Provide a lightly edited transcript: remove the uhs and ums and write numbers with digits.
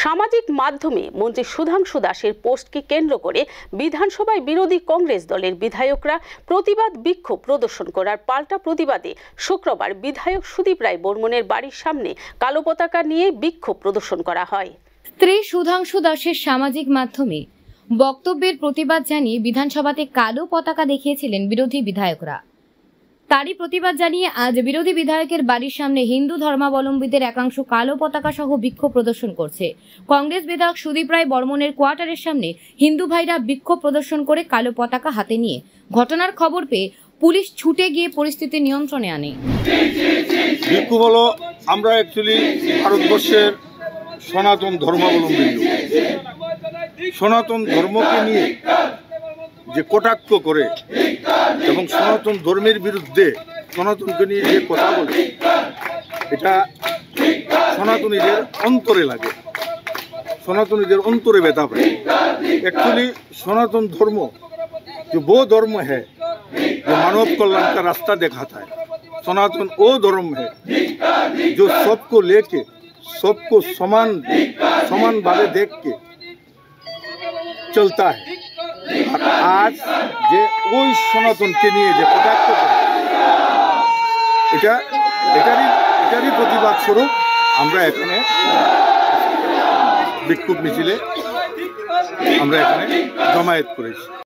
সামাজিক মাধ্যমে মন্ত্রী সুধাংশু দাসের পোস্টকে কেন্দ্র করে বিধানসভায় বিরোধী কংগ্রেস দলের বিধায়করা প্রতিবাদ বিক্ষোভ প্রদর্শন করার পাল্টা প্রতিবাদে শুক্রবার বিধায়ক সুদীপ রায় বর্মনের বাড়ির সামনে কালো পতাকা নিয়ে বিক্ষোভ প্রদর্শন করা হয়। স্ত্রী সুধাংশু দাসের সামাজিক মাধ্যমে বক্তব্যের প্রতিবাদ জানিয়ে বিধানসভাতে কালো পতাকা দেখিয়েছিলেন বিরোধী বিধায়করা। তারই প্রতিবাদ জানিয়ে আজ বিরোধী বিধায়কের বাড়ির সামনে হিন্দু ধর্মাবলম্বীদের একাংশ কালো পতাকা সহ বিক্ষোভ প্রদর্শন করছে। কংগ্রেস বিধায়ক সুদীপ রায় বর্মনের কোয়ার্টারের সামনে হিন্দু ভাইরা বিক্ষোভ প্রদর্শন করে কালো পতাকা হাতে নিয়ে ঘটনার খবর পেয়ে পুলিশ ছুটে গিয়ে পরিস্থিতি নিয়ন্ত্রণে আনে। বিক্ষোভ হলো, আমরা অ্যাকচুয়ালি ভারতবর্ষের সনাতন ধর্মাবলম্বী লোক। সনাতন ধর্মকে নিয়ে যে কটাক্ষ করে এবং সনাতন ধর্মের বিরুদ্ধে সনাতনকে নিয়ে যে কথা বলে, এটা সনাতনীদের অন্তরে লাগে, সনাতনীদের অন্তরে ব্যথা পায়। एक्चुअली सनातन धर्म जो वो धर्म है जो मानव कल्याण का रास्ता दिखाता है, सनातन वो धर्म है जो सबको लेके सबको समान भावे देख के चलता है। और आज जे ওই সনাতনকে নিয়ে যে কটাক্ষ করে, এটারই প্রতিবাদ স্বরূপ আমরা এখানে বিক্ষোভ মিছিলে আমরা এখানে জমায়েত করেছি।